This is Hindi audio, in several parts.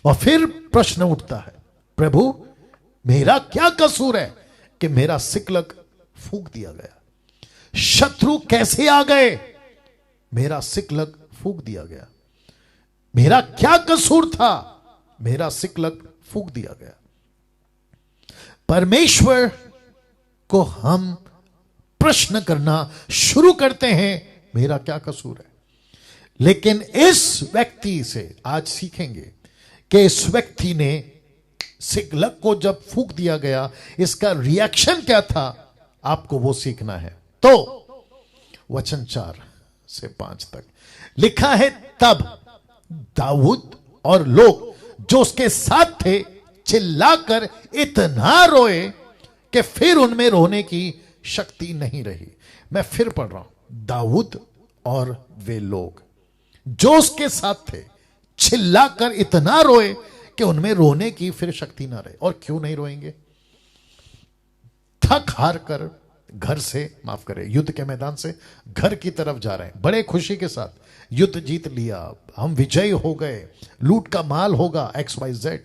और फिर प्रश्न उठता है, प्रभु मेरा क्या कसूर है कि मेरा सिकलग फूंक दिया गया? शत्रु कैसे आ गए? मेरा सिकलग फूंक दिया गया। मेरा क्या कसूर था? मेरा सिकलग फूंक दिया गया। परमेश्वर को हम प्रश्न करना शुरू करते हैं, मेरा क्या कसूर है? लेकिन इस व्यक्ति से आज सीखेंगे कि इस व्यक्ति ने सिकलग को जब फूंक दिया गया, इसका रिएक्शन क्या था, आपको वो सीखना है। तो वचन 4 से 5 तक लिखा है, तब दाऊद और लोग जो उसके साथ थे चिल्लाकर इतना रोए कि फिर उनमें रोने की शक्ति नहीं रही। मैं फिर पढ़ रहा हूं, दाऊद और वे लोग जो उसके साथ थे चिल्लाकर इतना रोए कि उनमें रोने की फिर शक्ति ना रहे। और क्यों नहीं रोएंगे? थक हार कर घर से, माफ करें, युद्ध के मैदान से घर की तरफ जा रहे हैं, बड़े खुशी के साथ युद्ध जीत लिया, हम विजयी हो गए, लूट का माल होगा XYZ।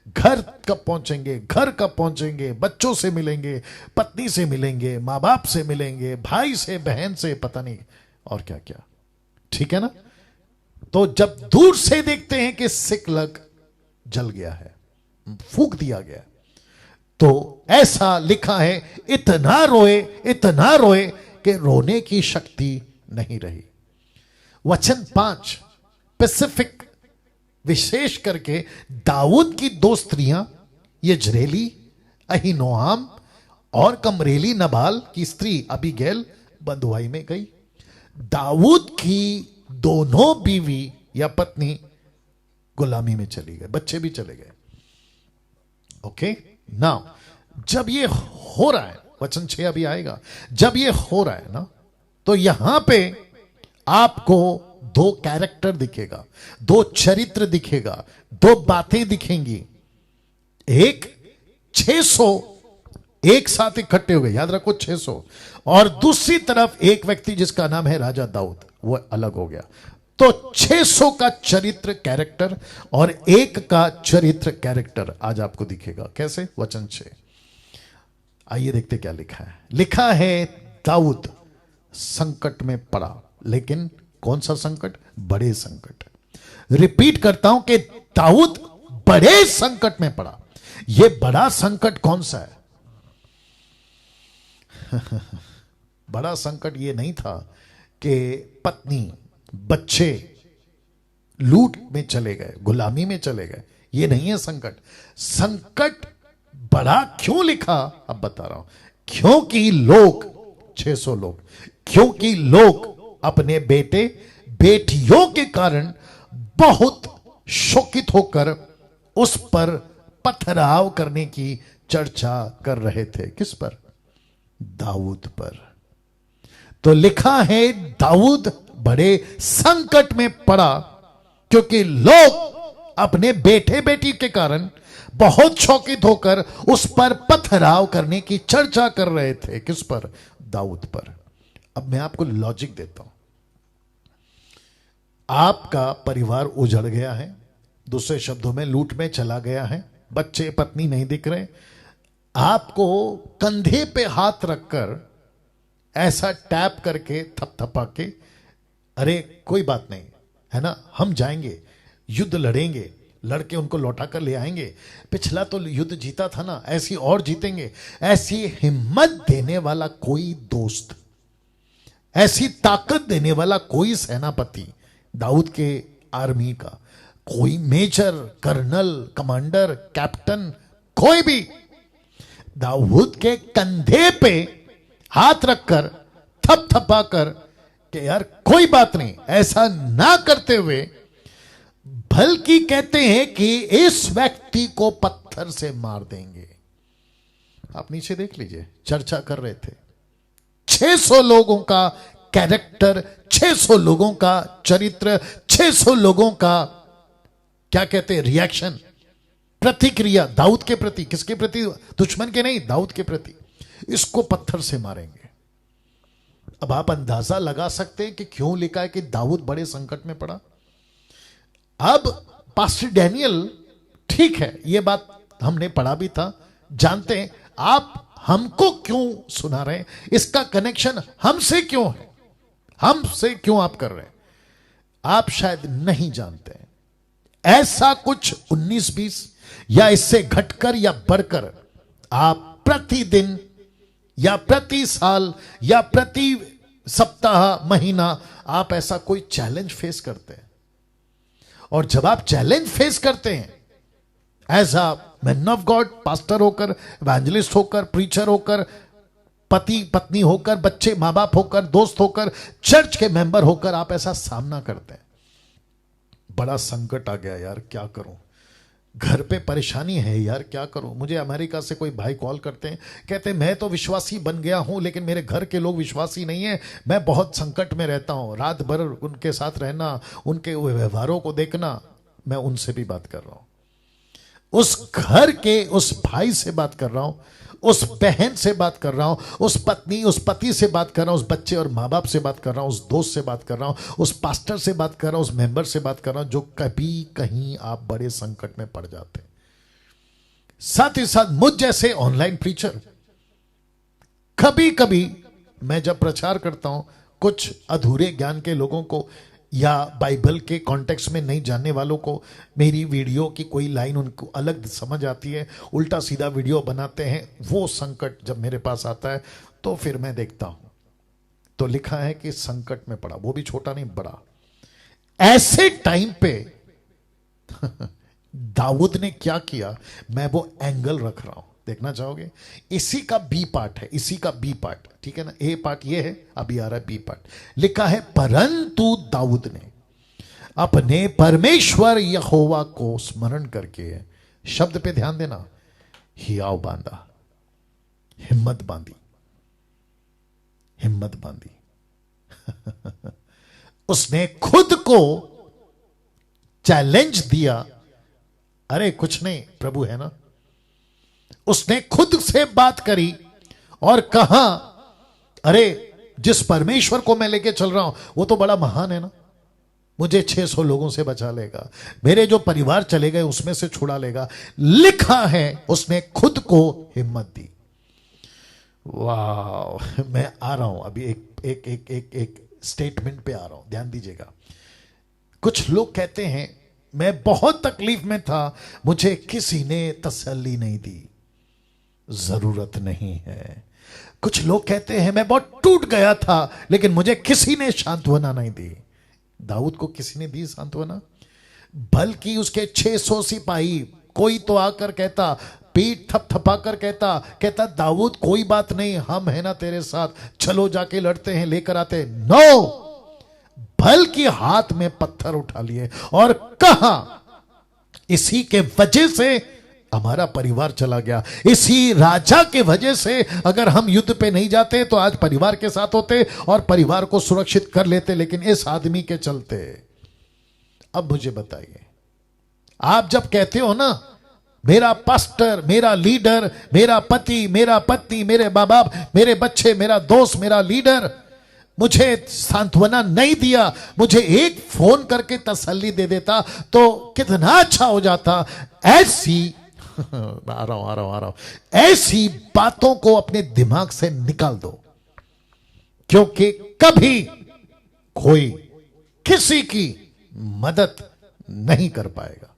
घर कब पहुंचेंगे? घर कब पहुंचेंगे? बच्चों से मिलेंगे, पत्नी से मिलेंगे, मां बाप से मिलेंगे, भाई से, बहन से, पता नहीं और क्या क्या। ठीक है ना? तो जब दूर से देखते हैं कि सिकलग जल गया है, फूंक दिया गया, तो ऐसा लिखा है, इतना रोए कि रोने की शक्ति नहीं रही। वचन 5 स्पेसिफिक, विशेष करके दाऊद की 2 स्त्रियां, यजरेली अहीनोआम और कमरेली नबाल की स्त्री अबीगैल बंधुआई में गई। दाऊद की दोनों बीवी या पत्नी गुलामी में चली गई, बच्चे भी चले गए। ओके नाउ, जब ये हो रहा है, वचन 6 अभी आएगा, जब ये हो रहा है ना, तो यहां पे आपको 2 कैरेक्टर दिखेगा, 2 चरित्र दिखेगा, 2 बातें दिखेंगी। एक 600 एक साथ इकट्ठे हो गए, याद रखो 600, और दूसरी तरफ एक व्यक्ति जिसका नाम है राजा दाऊद, वो अलग हो गया। तो 600 का चरित्र कैरेक्टर और एक का चरित्र कैरेक्टर आज आपको दिखेगा। कैसे? वचन 6, आइए देखते क्या लिखा है। लिखा है, दाऊद संकट में पड़ा, लेकिन कौन सा संकट? बड़े संकट। रिपीट करता हूं कि दाऊद बड़े संकट में पड़ा। यह बड़ा संकट कौन सा है? बड़ा संकट यह नहीं था कि पत्नी बच्चे लूट में चले गए, गुलामी में चले गए, यह नहीं है संकट। संकट बड़ा क्यों लिखा, अब बता रहा हूं। क्योंकि लोग 600 लोग, क्योंकि लोग अपने बेटे बेटियों के कारण बहुत शोकित होकर उस पर पथराव करने की चर्चा कर रहे थे। किस पर? दाऊद पर। तो लिखा है, दाऊद बड़े संकट में पड़ा क्योंकि लोग अपने बेटे बेटी के कारण बहुत शोकित होकर उस पर पथराव करने की चर्चा कर रहे थे। किस पर? दाऊद पर। अब मैं आपको लॉजिक देता हूं। आपका परिवार उजड़ गया है, दूसरे शब्दों में लूट में चला गया है, बच्चे पत्नी नहीं दिख रहे, आपको कंधे पे हाथ रखकर ऐसा टैप करके थपथपा के, अरे कोई बात नहीं है ना, हम जाएंगे, युद्ध लड़ेंगे, लड़के उनको लौटा कर ले आएंगे, पिछला तो युद्ध जीता था ना, ऐसी और जीतेंगे, ऐसी हिम्मत देने वाला कोई दोस्त, ऐसी ताकत देने वाला कोई सेनापति दाऊद के आर्मी का, कोई मेजर, कर्नल, कमांडर, कैप्टन, कोई भी दाऊद के कंधे पे हाथ रखकर थपथपा कर कि यार कोई बात नहीं, ऐसा ना करते हुए बल्कि कहते हैं कि इस व्यक्ति को पत्थर से मार देंगे। आप नीचे देख लीजिए, चर्चा कर रहे थे 600 लोगों का कैरेक्टर, 600 लोगों का चरित्र, 600 लोगों का क्या कहते हैं रिएक्शन, प्रतिक्रिया दाऊद के प्रति। किसके प्रति? दुश्मन के नहीं, दाऊद के प्रति। इसको पत्थर से मारेंगे। अब आप अंदाजा लगा सकते हैं कि क्यों लिखा है कि दाऊद बड़े संकट में पड़ा। अब पास्टर डैनियल, ठीक है, ये बात हमने पढ़ा भी था, जानते हैं। आप हमको क्यों सुना रहे हैं? इसका कनेक्शन हमसे क्यों है? हमसे क्यों आप कर रहे हैं? आप शायद नहीं जानते हैं। ऐसा कुछ 19-20 या इससे घटकर या बढ़कर आप प्रतिदिन या प्रति साल या प्रति सप्ताह, महीना, आप ऐसा कोई चैलेंज फेस करते हैं। और जब आप चैलेंज फेस करते हैं as a man of God, pastor होकर, इवेंजलिस्ट होकर, प्रीचर होकर, पति पत्नी होकर, बच्चे मां बाप होकर, दोस्त होकर, चर्च के मेंबर होकर, आप ऐसा सामना करते हैं, बड़ा संकट आ गया यार, क्या करूं, घर पे परेशानी है यार, क्या करूं। मुझे अमेरिका से कोई भाई कॉल करते हैं, कहते हैं मैं तो विश्वासी बन गया हूं, लेकिन मेरे घर के लोग विश्वासी नहीं है, मैं बहुत संकट में रहता हूं, रात भर उनके साथ रहना, उनके व्यवहारों को देखना। मैं उनसे भी बात कर रहा हूं, उस घर के उस भाई से बात कर रहा हूं, उस बहन से बात कर रहा हूं, उस पत्नी उस पति से बात कर रहा हूं, उस बच्चे और माँ बाप से बात कर रहा हूं, उस दोस्त से बात कर रहा हूं, उस पास्टर से बात कर रहा हूं, उस मेंबर से बात कर रहा हूं, जो कभी कहीं आप बड़े संकट में पड़ जाते हैं। साथ ही साथ मुझ जैसे ऑनलाइन प्रीचर, कभी कभी मैं जब प्रचार करता हूं, कुछ अधूरे ज्ञान के लोगों को या बाइबल के कॉन्टेक्स्ट में नहीं जानने वालों को मेरी वीडियो की कोई लाइन उनको अलग समझ आती है, उल्टा सीधा वीडियो बनाते हैं। वो संकट जब मेरे पास आता है तो फिर मैं देखता हूं, तो लिखा है कि संकट में पड़ा, वो भी छोटा नहीं बड़ा। ऐसे टाइम पे दाऊद ने क्या किया, मैं वो एंगल रख रहा हूं, देखना चाहोगे? इसी का बी पार्ट है, इसी का बी पार्ट, ठीक है ना। ए पार्ट ये है, अभी आ रहा है बी पार्ट। लिखा है, परंतु दाऊद ने अपने परमेश्वर यहोवा को स्मरण करके, शब्द पे ध्यान देना, हियाव बांधा, हिम्मत बांधी, हिम्मत बांधी। उसने खुद को चैलेंज दिया, अरे कुछ नहीं, प्रभु है ना। उसने खुद से बात करी और कहा, अरे जिस परमेश्वर को मैं लेके चल रहा हूं वो तो बड़ा महान है ना, मुझे 600 लोगों से बचा लेगा, मेरे जो परिवार चले गए उसमें से छुड़ा लेगा। लिखा है उसने खुद को हिम्मत दी। वाह, मैं आ रहा हूं अभी एक स्टेटमेंट पे आ रहा हूं, ध्यान दीजिएगा। कुछ लोग कहते हैं मैं बहुत तकलीफ में था, मुझे किसी ने तसल्ली नहीं दी। जरूरत नहीं है। कुछ लोग कहते हैं मैं बहुत टूट गया था, लेकिन मुझे किसी ने सांत्वना नहीं दी। दाऊद को किसी ने दी सांत्वना? बल्कि उसके 600 सिपाही, कोई तो आकर कहता, पीठ थपथपा कर कहता दाऊद कोई बात नहीं, हम है ना तेरे साथ, चलो जाके लड़ते हैं, लेकर आते। नो, बल्कि हाथ में पत्थर उठा लिए और कहा, इसी के वजह से हमारा परिवार चला गया, इसी राजा के वजह से अगर हम युद्ध पे नहीं जाते तो आज परिवार के साथ होते और परिवार को सुरक्षित कर लेते, लेकिन इस आदमी के चलते। अब मुझे बताइए, आप जब कहते हो ना, मेरा पास्टर, मेरा लीडर, मेरा पति, मेरा पत्नी, मेरे मां बाप, मेरे बच्चे, मेरा दोस्त, मेरा लीडर मुझे सांत्वना नहीं दिया, मुझे एक फोन करके तसल्ली दे देता तो कितना अच्छा हो जाता। ऐसी आ रहा हूं, ऐसी बातों को अपने दिमाग से निकाल दो, क्योंकि कभी कोई किसी की मदद नहीं कर पाएगा।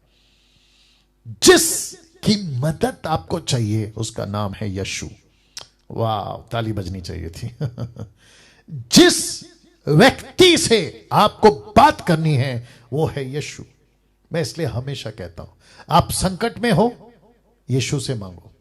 जिसकी मदद आपको चाहिए उसका नाम है यीशु। वाह, ताली बजनी चाहिए थी। जिस व्यक्ति से आपको बात करनी है वो है यीशु। मैं इसलिए हमेशा कहता हूं, आप संकट में हो, यीशु से मांगो।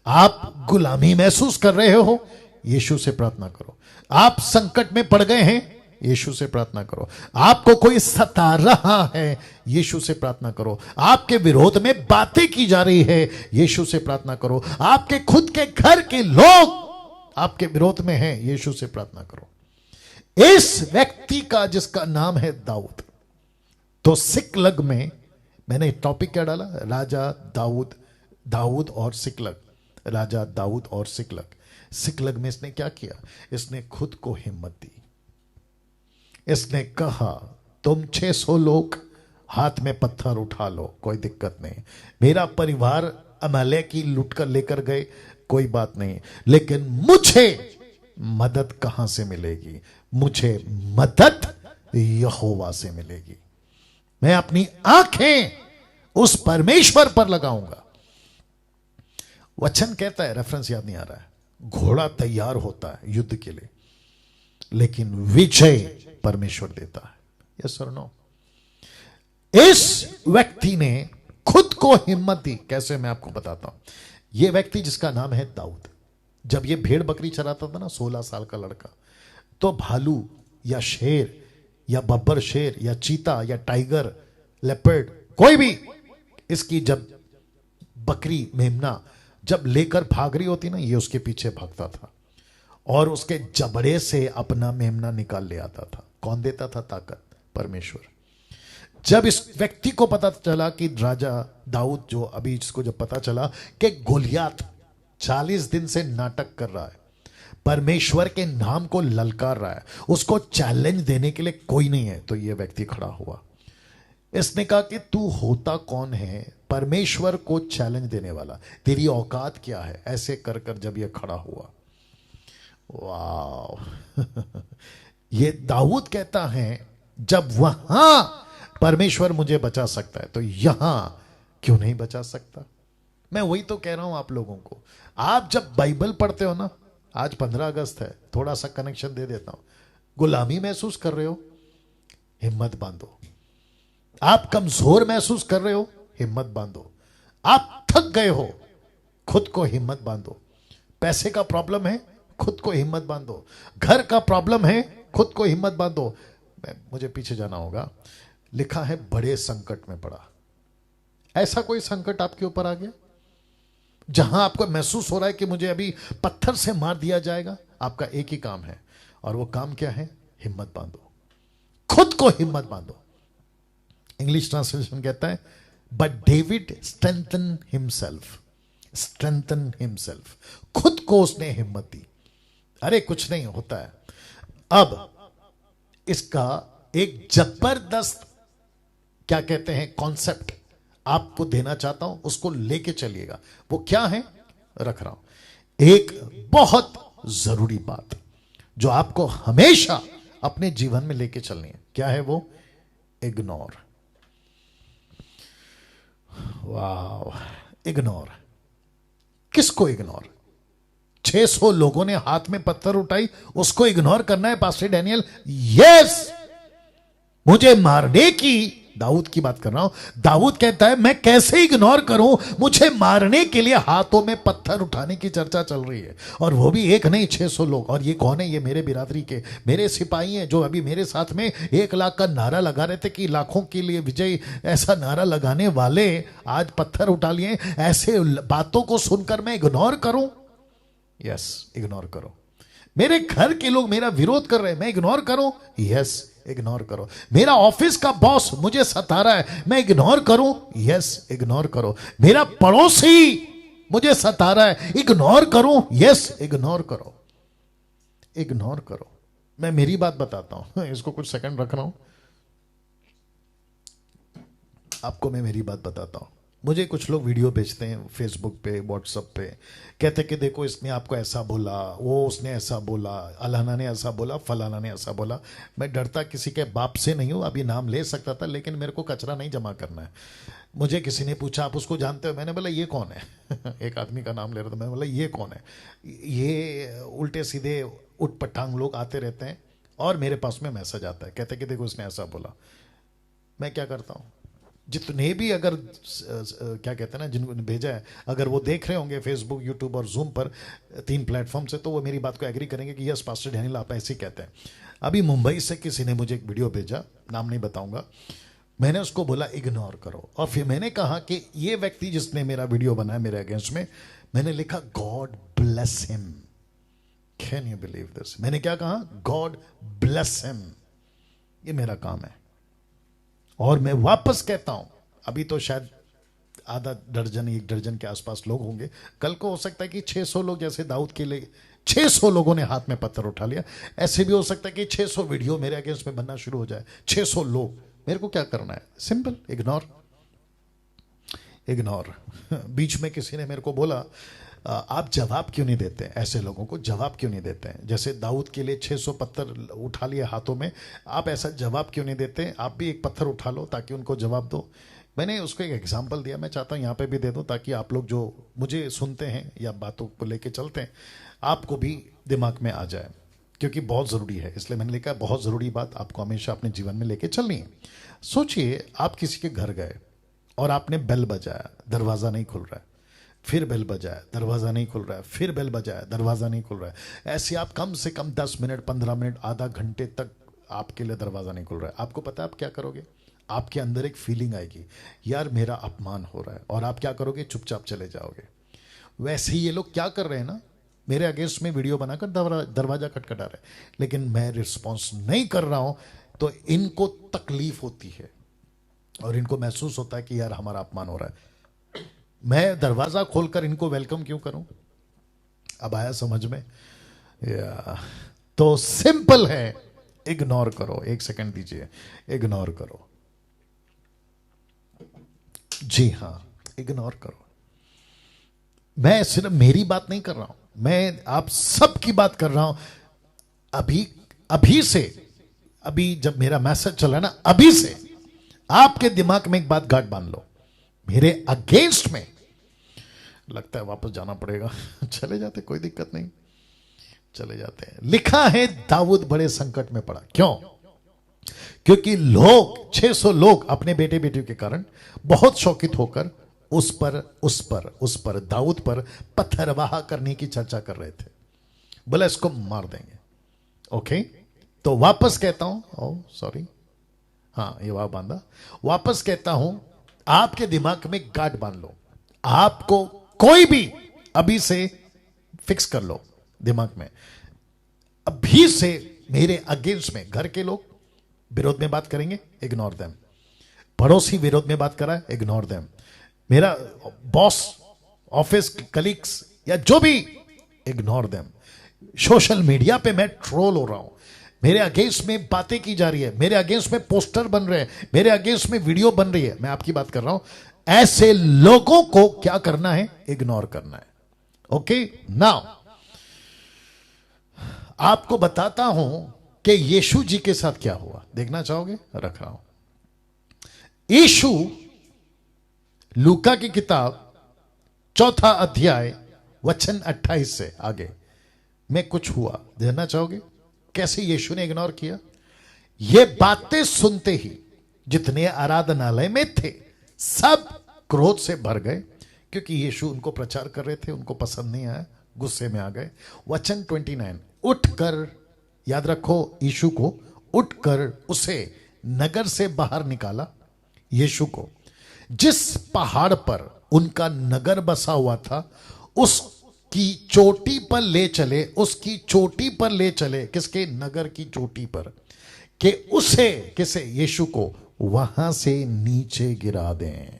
आप गुलामी महसूस कर रहे हो, यीशु से प्रार्थना करो। आप संकट में पड़ गए हैं, यीशु से प्रार्थना करो। आपको कोई सता रहा है, यीशु से प्रार्थना करो। आपके विरोध में बातें की जा रही है, यीशु से प्रार्थना करो। आपके खुद के घर के लोग आपके विरोध में हैं, यीशु से प्रार्थना करो। इस व्यक्ति का जिसका नाम है दाऊद, तो सिकलग में मैंने टॉपिक क्या डाला? राजा दाऊद, दाऊद और सिकलग, राजा दाऊद और सिकलग। सिकलग में इसने क्या किया? इसने खुद को हिम्मत दी। इसने कहा, तुम 600 लोग हाथ में पत्थर उठा लो, कोई दिक्कत नहीं। मेरा परिवार अमालेक की लूट कर लेकर गए, कोई बात नहीं, लेकिन मुझे मदद कहां से मिलेगी? मुझे मदद यहोवा से मिलेगी। मैं अपनी आंखें उस परमेश्वर पर लगाऊंगा। वचन कहता है, रेफरेंस याद नहीं आ रहा है, घोड़ा तैयार होता है युद्ध के लिए, लेकिन विजय परमेश्वर देता है। यस और नो? इस व्यक्ति ने खुद को हिम्मत दी। कैसे? मैं आपको बताता हूं। यह व्यक्ति जिसका नाम है दाऊद, जब ये भेड़ बकरी चराता था ना, 16 साल का लड़का, तो भालू या शेर या बब्बर शेर या चीता या टाइगर, लेपर्ड, कोई भी इसकी जब बकरी मेमना जब लेकर भाग रही होती ना, ये उसके पीछे भागता था और उसके जबड़े से अपना मेमना निकाल ले आता था। कौन देता था ताकत? परमेश्वर। जब इस व्यक्ति को पता चला कि राजा दाऊद जो अभी, जिसको जब पता चला कि गोलियात 40 दिन से नाटक कर रहा है, परमेश्वर के नाम को ललकार रहा है, उसको चैलेंज देने के लिए कोई नहीं है, तो यह व्यक्ति खड़ा हुआ। इसने कहा कि तू होता कौन है परमेश्वर को चैलेंज देने वाला? तेरी औकात क्या है? ऐसे कर कर जब यह खड़ा हुआ, वाह ये दाऊद कहता है, जब वहां परमेश्वर मुझे बचा सकता है तो यहां क्यों नहीं बचा सकता? मैं वही तो कह रहा हूं आप लोगों को। आप जब बाइबल पढ़ते हो ना, आज 15 अगस्त है, थोड़ा सा कनेक्शन दे देता हूं, गुलामी महसूस कर रहे हो, हिम्मत बांधो। आप कमजोर महसूस कर रहे हो, हिम्मत बांधो। आप थक गए हो, खुद को हिम्मत बांधो। पैसे का प्रॉब्लम है, खुद को हिम्मत बांधो। घर का प्रॉब्लम है, खुद को हिम्मत बांधो। मुझे पीछे जाना होगा, लिखा है बड़े संकट में पड़ा। ऐसा कोई संकट आपके ऊपर आ गया जहां आपको महसूस हो रहा है कि मुझे अभी पत्थर से मार दिया जाएगा? आपका एक ही काम है, और वो काम क्या है? हिम्मत बांधो, खुद को हिम्मत बांधो। इंग्लिश ट्रांसलेशन कहता है, but David strengthen himself, strengthen himself, खुद को उसने हिम्मत दी। अरे कुछ नहीं होता है। अब इसका एक जबरदस्त, क्या कहते हैं, कॉन्सेप्ट आपको देना चाहता हूं, उसको लेके चलिएगा। वो क्या है? रख रहा हूं एक बहुत जरूरी बात जो आपको हमेशा अपने जीवन में लेके चलनी है। क्या है वो? इग्नोर। वाह, इग्नोर। किसको इग्नोर? 600 लोगों ने हाथ में पत्थर उठाई, उसको इग्नोर करना है पास्टर डैनियल? यस, मुझे मारने की, दाऊद की बात कर रहा हूं। दाऊद कहता है, मैं कैसे इग्नोर करूं? मुझे मारने के लिए हाथों में पत्थर उठाने की चर्चा चल रही है, और वो भी एक नहीं, 600 लोग। और ये कौन है? ये मेरे बिरादरी के, मेरे सिपाही हैं, जो अभी मेरे साथ में 1 लाख का नारा लगा रहे थे कि लाखों के लिए विजय, ऐसा नारा लगाने वाले आज पत्थर उठा लिए। ऐसे बातों को सुनकर मैं इग्नोर करूं? यस, इग्नोर करो। मेरे घर के लोग मेरा विरोध कर रहे हैं, मैं इग्नोर करूं? यस, इग्नोर करो। मेरा ऑफिस का बॉस मुझे सता रहा है, मैं इग्नोर करूं? यस, इग्नोर करो। मेरा पड़ोसी मुझे सता रहा है, इग्नोर करूं? यस, इग्नोर करो, इग्नोर करो। मैं मेरी बात बताता हूं, इसको कुछ सेकंड रख रहा हूं, आपको मैं मेरी बात बताता हूं। मुझे कुछ लोग वीडियो भेजते हैं फेसबुक पे, व्हाट्सएप पे, कहते कि देखो इसने आपको ऐसा बोला, वो उसने ऐसा बोला, अलाना ने ऐसा बोला, फलाना ने ऐसा बोला। मैं डरता किसी के बाप से नहीं हूँ, अभी नाम ले सकता था, लेकिन मेरे को कचरा नहीं जमा करना है। मुझे किसी ने पूछा, आप उसको जानते हो? मैंने बोला ये कौन है? एक आदमी का नाम ले रहा था, मैंने बोला ये कौन है? ये उल्टे सीधे उठ पटांग लोग आते रहते हैं और मेरे पास में मैसेज आता है, कहते कि देखो उसने ऐसा बोला। मैं क्या करता हूँ, जितने भी अगर क्या कहते हैं ना, जिनको भेजा है, अगर वो देख रहे होंगे फेसबुक, यूट्यूब और जूम पर, 3 प्लेटफॉर्म से, तो वो मेरी बात को एग्री करेंगे कि यस पास्टर डैनियल आप ऐसे ही कहते हैं। अभी मुंबई से किसी ने मुझे एक वीडियो भेजा, नाम नहीं बताऊंगा, मैंने उसको बोला इग्नोर करो। और फिर मैंने कहा कि ये व्यक्ति जिसने मेरा वीडियो बनाया मेरे अगेंस्ट में, मैंने लिखा God bless him. Can you believe this? मैंने क्या कहा? God bless him. ये मेरा काम है। और मैं वापस कहता हूं, अभी तो शायद आधा दर्जन, 1 दर्जन के आसपास लोग होंगे, कल को हो सकता है कि 600 लोग, जैसे दाऊद के लिए 600 लोगों ने हाथ में पत्थर उठा लिया, ऐसे भी हो सकता है कि 600 वीडियो मेरे अगेंस्ट में बनना शुरू हो जाए। 600 लोग मेरे को क्या करना है? Simple, ignore. इग्नोर। बीच में किसी ने मेरे को बोला, आप जवाब क्यों नहीं देते? ऐसे लोगों को जवाब क्यों नहीं देते हैं? जैसे दाऊद के लिए 600 पत्थर उठा लिए हाथों में, आप ऐसा जवाब क्यों नहीं देते? आप भी एक पत्थर उठा लो ताकि उनको जवाब दो। मैंने उसको एक एग्जाम्पल दिया, मैं चाहता हूँ यहाँ पे भी दे दूँ ताकि आप लोग जो मुझे सुनते हैं या बातों को लेके चलते हैं, आपको भी दिमाग में आ जाए, क्योंकि बहुत ज़रूरी है। इसलिए मैंने लिखा बहुत ज़रूरी बात आपको हमेशा अपने जीवन में लेके चलनी है। सोचिए, आप किसी के घर गए और आपने बेल बजाया, दरवाज़ा नहीं खुल रहा है, फिर बेल बजाया, दरवाज़ा नहीं खुल रहा है, फिर बेल बजाया, दरवाज़ा नहीं खुल रहा है। ऐसे आप कम से कम 10 मिनट, 15 मिनट, आधा घंटे तक आपके लिए दरवाज़ा नहीं खुल रहा है। आपको पता है आप क्या करोगे? आपके अंदर एक फीलिंग आएगी, यार मेरा अपमान हो रहा है, और आप क्या करोगे? चुपचाप चले जाओगे। वैसे ही ये लोग क्या कर रहे हैं ना, मेरे अगेंस्ट में वीडियो बनाकर दरवाजा खटखटा रहे, लेकिन मैं रिस्पॉन्स नहीं कर रहा हूं, तो इनको तकलीफ होती है और इनको महसूस होता है कि यार हमारा अपमान हो रहा है। मैं दरवाजा खोलकर इनको वेलकम क्यों करूं? अब आया समझ में? तो सिंपल है, इग्नोर करो। एक सेकंड दीजिए, इग्नोर करो। जी हां, इग्नोर करो। मैं सिर्फ मेरी बात नहीं कर रहा हूं, मैं आप सबकी बात कर रहा हूं। अभी से, अभी जब मेरा मैसेज चला ना, अभी से आपके दिमाग में एक बात गांठ बांध लो, मेरे अगेंस्ट में लगता है वापस जाना पड़ेगा। चले जाते, कोई दिक्कत नहीं, चले जाते हैं। लिखा है दाऊद बड़े संकट में पड़ा। क्यों? क्योंकि लोग, 600 लोग अपने बेटे बेटियों के कारण बहुत शौकित होकर उस पर दाऊद पर पत्थरवाह करने की चर्चा कर रहे थे। बोला इसको मार देंगे। ओके, तो वापस कहता हूं, सॉरी, हां ये वहां बांधा। वापस कहता हूं, आपके दिमाग में गांठ बांध लो। आपको कोई भी अभी से फिक्स कर लो दिमाग में, अभी से मेरे अगेंस्ट में घर के लोग विरोध में बात करेंगे, इग्नोर देम। पड़ोसी विरोध में बात कर रहा है, इग्नोर देम। मेरा बॉस, ऑफिस कलीग्स या जो भी, इग्नोर देम। सोशल मीडिया पे मैं ट्रोल हो रहा हूं, मेरे अगेंस्ट में बातें की जा रही है, मेरे अगेंस्ट में पोस्टर बन रहे हैं, मेरे अगेंस्ट में वीडियो बन रही है, मैं आपकी बात कर रहा हूं। ऐसे लोगों को क्या करना है? इग्नोर करना है। ओके, नाउ आपको बताता हूं कि यीशु जी के साथ क्या हुआ। देखना चाहोगे? रख रहा हूं। यीशु, लूका की किताब 4 अध्याय वचन 28 से आगे में कुछ हुआ, देखना चाहोगे? कैसे यीशु ने इग्नोर किया। ये बातें सुनते ही जितने आराधनालय में थे सब क्रोध से भर गए, क्योंकि यीशु उनको प्रचार कर रहे थे, उनको पसंद नहीं आया, गुस्से में आ गए। वचन 29, उठकर, याद रखो यीशु को, उठकर उसे नगर से बाहर निकाला। यीशु को जिस पहाड़ पर उनका नगर बसा हुआ था उसकी चोटी पर ले चले, उसकी चोटी पर ले चले। किसके? नगर की चोटी पर, कि उसे, किसे? यीशु को वहां से नीचे गिरा दें।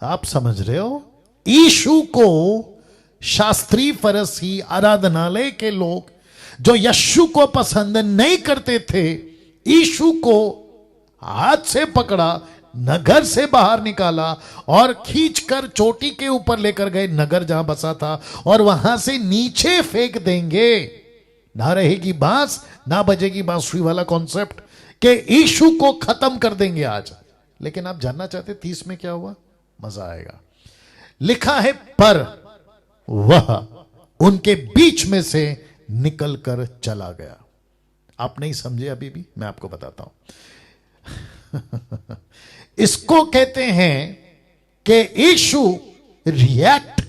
आप समझ रहे हो? यीशु को शास्त्री, फरीसी, आराधनालय के लोग जो यीशु को पसंद नहीं करते थे, यीशु को हाथ से पकड़ा, नगर से बाहर निकाला और खींचकर चोटी के ऊपर लेकर गए, नगर जहां बसा था, और वहां से नीचे फेंक देंगे। ना रहेगी बांस, ना बजेगी बांसुरी वाला कॉन्सेप्ट, कि यीशु को खत्म कर देंगे आज। लेकिन आप जानना चाहते 30 में क्या हुआ? मजा आएगा। लिखा है, पर वह उनके बीच में से निकलकर चला गया। आप नहीं समझे अभी भी, मैं आपको बताता हूं। इसको कहते हैं कि यीशु रिएक्ट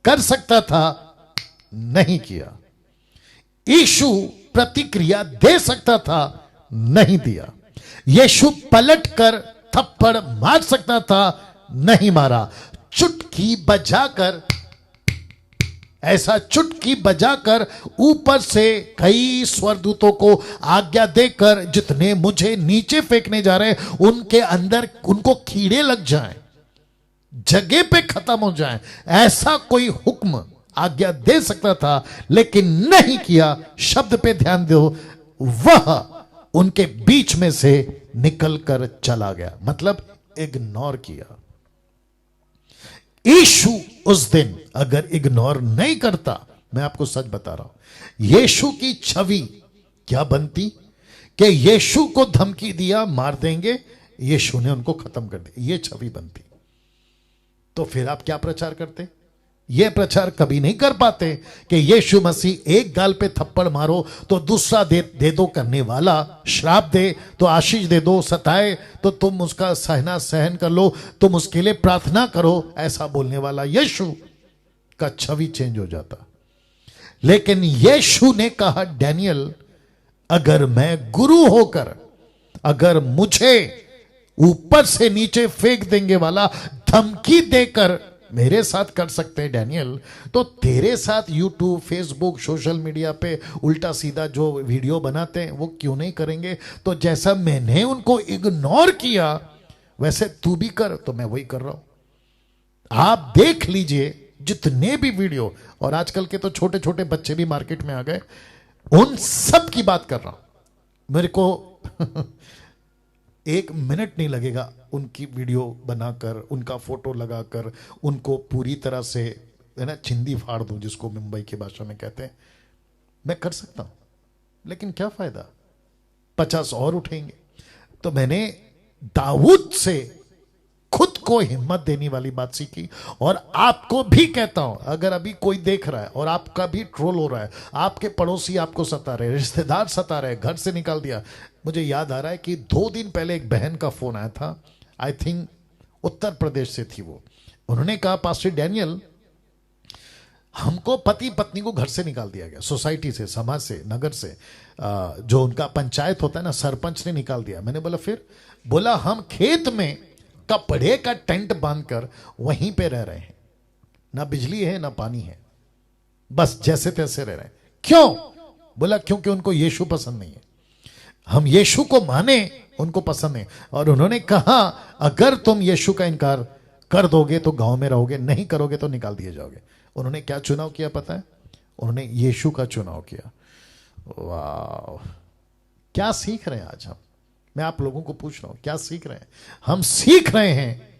कर सकता था, नहीं किया। यीशु प्रतिक्रिया दे सकता था, नहीं दिया। यीशु पलटकर थप्पड़ मार सकता था, नहीं मारा। चुटकी बजाकर, ऐसा चुटकी बजाकर ऊपर से कई स्वरदूतों को आज्ञा देकर, जितने मुझे नीचे फेंकने जा रहे हैं उनके अंदर उनको कीड़े लग जाएं, जगह पे खत्म हो जाएं, ऐसा कोई हुक्म, आज्ञा दे सकता था, लेकिन नहीं किया। शब्द पे ध्यान दो, वह उनके बीच में से निकलकर चला गया, मतलब इग्नोर किया। यीशु उस दिन अगर इग्नोर नहीं करता, मैं आपको सच बता रहा हूं, यीशु की छवि क्या बनती कि यीशु को धमकी दिया मार देंगे, यीशु ने उनको खत्म कर दिया, ये छवि बनती। तो फिर आप क्या प्रचार करते? ये प्रचार कभी नहीं कर पाते कि यीशु मसीह एक गाल पे थप्पड़ मारो तो दूसरा दे दो करने वाला, श्राप दे तो आशीष दे दो, सताए तो तुम उसका सहना सहन कर लो, तुम उसके लिए प्रार्थना करो, ऐसा बोलने वाला यीशु का छवि चेंज हो जाता। लेकिन यीशु ने कहा, डैनियल, अगर मैं गुरु होकर अगर मुझे ऊपर से नीचे फेंक देंगे वाला धमकी देकर मेरे साथ कर सकते हैं डैनियल, तो तेरे साथ यूट्यूब, फेसबुक, सोशल मीडिया पे उल्टा सीधा जो वीडियो बनाते हैं वो क्यों नहीं करेंगे? तो जैसा मैंने उनको इग्नोर किया वैसे तू भी कर। तो मैं वही कर रहा हूं। आप देख लीजिए जितने भी वीडियो, और आजकल के तो छोटे छोटे बच्चे भी मार्केट में आ गए, उन सब की बात कर रहा हूं। मेरे को 1 मिनट नहीं लगेगा उनकी वीडियो बनाकर, उनका फोटो लगाकर, उनको पूरी तरह से है ना चिंदी फाड़ दूं, जिसको मुंबई की भाषा में कहते हैं। मैं कर सकता हूं, लेकिन क्या फायदा? 50 और उठेंगे। तो मैंने दाऊद से खुद को हिम्मत देने वाली बात सीखी, और आपको भी कहता हूं, अगर अभी कोई देख रहा है और आपका भी ट्रोल हो रहा है, आपके पड़ोसी आपको सता रहे, रिश्तेदार सता रहे, घर से निकाल दिया। मुझे याद आ रहा है कि 2 दिन पहले एक बहन का फोन आया था, आई थिंक उत्तर प्रदेश से थी वो। उन्होंने कहा, पास्टर डैनियल, हमको पति पत्नी को घर से निकाल दिया गया, सोसाइटी से, समाज से, नगर से, जो उनका पंचायत होता है ना, सरपंच ने निकाल दिया। मैंने बोला फिर? बोला हम खेत में कपड़े का टेंट बांधकर वहीं पे रह रहे हैं, ना बिजली है ना पानी है, बस जैसे तैसे रह रहे हैं। क्यों? बोला क्योंकि उनको यीशु पसंद नहीं है। हम यीशु को माने, उनको पसंद है। और उन्होंने कहा, अगर तुम यीशु का इनकार कर दोगे तो गांव में रहोगे, नहीं करोगे तो निकाल दिए जाओगे। उन्होंने क्या चुनाव किया पता है? उन्होंने यीशु का चुनाव किया। वाह, क्या सीख रहे हैं आज हम? मैं आप लोगों को पूछ रहा हूं, क्या सीख रहे हैं? हम सीख रहे हैं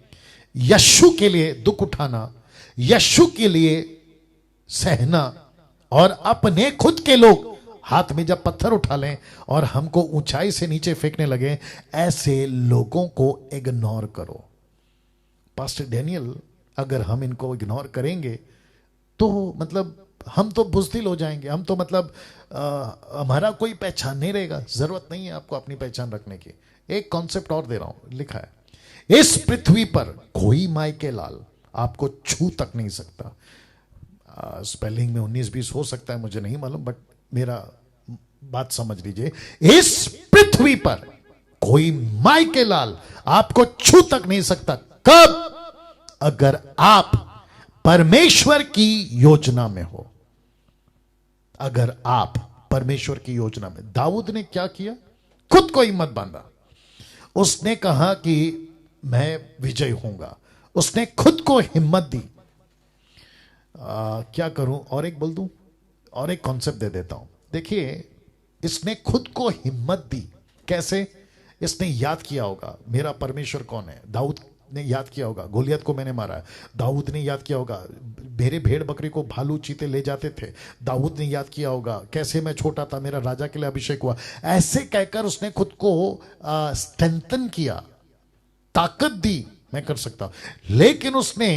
यीशु के लिए दुख उठाना, यीशु के लिए सहना, और अपने खुद के लोग हाथ में जब पत्थर उठा लें और हमको ऊंचाई से नीचे फेंकने लगे, ऐसे लोगों को इग्नोर करो। पास्टर डैनियल, अगर हम इनको इग्नोर करेंगे तो मतलब हम तो बुज़दिल हो जाएंगे, हम तो मतलब हमारा कोई पहचान नहीं रहेगा। जरूरत नहीं है आपको अपनी पहचान रखने की। एक कॉन्सेप्ट और दे रहा हूं, लिखा है, इस पृथ्वी पर कोई माई के लाल आपको छू तक नहीं सकता। स्पेलिंग में 19-20 हो सकता है, मुझे नहीं मालूम, बट मेरा बात समझ लीजिए। इस पृथ्वी पर कोई माई के लाल आपको छू तक नहीं सकता। कब? अगर आप परमेश्वर की योजना में हो। अगर आप परमेश्वर की योजना में। दाऊद ने क्या किया? खुद को हिम्मत बांधा। उसने कहा कि मैं विजय होऊंगा। उसने खुद को हिम्मत दी। क्या करूं? और एक बोल दूं, और एक कॉन्सेप्ट दे देता हूं। देखिए, इसने खुद को हिम्मत दी। कैसे? इसने याद किया होगा मेरा परमेश्वर कौन है। दाऊद ने याद किया होगा, गोलियत को मैंने मारा है। दाऊद ने याद किया होगा, मेरे भेड़ बकरी को भालू चीते ले जाते थे। दाऊद ने याद किया होगा, कैसे मैं छोटा था, मेरा राजा के लिए अभिषेक हुआ। ऐसे कहकर उसने खुद को स्ट्रेंथन किया, ताकत दी, मैं कर सकता हूं। लेकिन उसने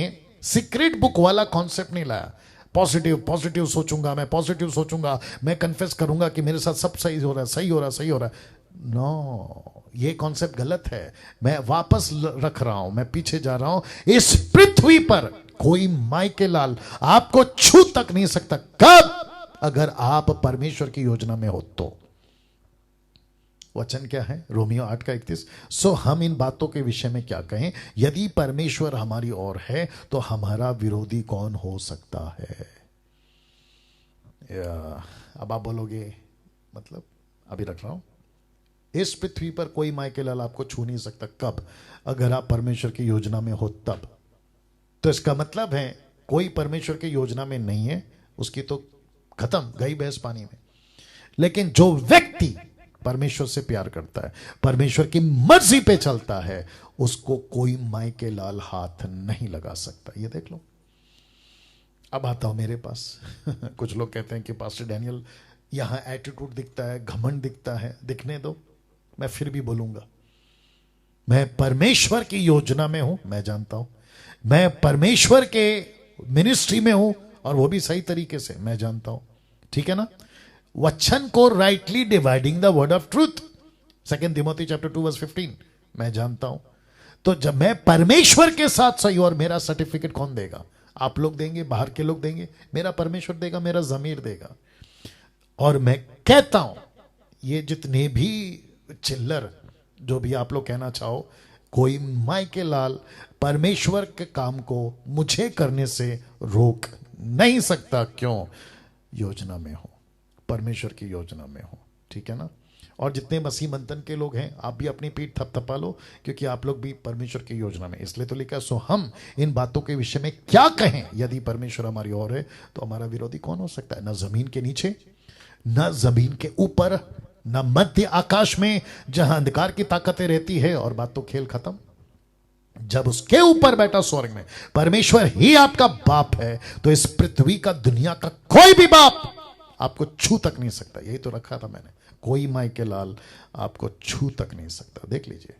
सीक्रेट बुक वाला कॉन्सेप्ट नहीं लाया। पॉजिटिव पॉजिटिव सोचूंगा, मैं पॉजिटिव सोचूंगा, मैं कन्फेस करूंगा कि मेरे साथ सब सही हो रहा है, सही हो रहा है, सही हो रहा है। नो, ये कॉन्सेप्ट गलत है। मैं वापस रख रहा हूं, मैं पीछे जा रहा हूं। इस पृथ्वी पर कोई माई के लाल आपको छू तक नहीं सकता। कब? अगर आप परमेश्वर की योजना में हो तो। वचन क्या है? रोमियो 8:31। सो हम इन बातों के विषय में क्या कहें? यदि परमेश्वर हमारी ओर है तो हमारा विरोधी कौन हो सकता है? अब आप बोलोगे, मतलब अभी रख रहा हूं, इस पृथ्वी पर कोई माई के लाल आपको छू नहीं सकता। कब? अगर आप परमेश्वर की योजना में हो तब। तो इसका मतलब है कोई परमेश्वर की योजना में नहीं है, उसकी तो खत्म, गई भैंस पानी में। लेकिन जो व्यक्ति परमेश्वर से प्यार करता है, परमेश्वर की मर्जी पे चलता है, उसको कोई माई के लाल हाथ नहीं लगा सकता। ये देख लो। अब आता हूं मेरे पास। कुछ लोग कहते हैं कि पास्टर डैनियल यहां एटीट्यूड दिखता है, घमंड दिखता है। दिखने दो, मैं फिर भी बोलूंगा, मैं परमेश्वर की योजना में हूं, मैं जानता हूं। मैं परमेश्वर के मिनिस्ट्री में हूं, और वो भी सही तरीके से, मैं जानता हूं। ठीक है ना? वचन को rightly dividing the word of truth, 2 Timothy chapter 2 verse 15, मैं जानता हूं। तो जब मैं परमेश्वर के साथ सही, और मेरा सर्टिफिकेट कौन देगा? आप लोग देंगे, बाहर के लोग देंगे, मेरा परमेश्वर देगा, मेरा जमीर देगा। और मैं कहता हूं, ये जितने भी चिल्लर, जो भी आप लोग कहना चाहो, कोई माई के लाल परमेश्वर के काम को मुझे करने से रोक नहीं सकता। क्यों? योजना में हो, परमेश्वर की योजना में हो। ठीक है ना? और जितने मसीह मंथन के लोग हैं, आप भी अपनी पीठ थपथपा लो, क्योंकि आप लोग भी परमेश्वर की योजना में। इसलिए तो लिखा, सो हम इन बातों के विषय में क्या कहें? यदि परमेश्वर हमारी ओर है तो हमारा विरोधी कौन हो सकता है? न जमीन के नीचे, न जमीन के ऊपर, न मध्य आकाश में जहां अंधकार की ताकतें रहती है। और बात तो खेल खत्म। जब उसके ऊपर बैठा स्वर्ग में परमेश्वर ही आपका बाप है, तो इस पृथ्वी का, दुनिया का कोई भी बाप आपको छू तक नहीं सकता। यही तो रखा था मैंने, कोई माई के लाल आपको छू तक नहीं सकता। देख लीजिए।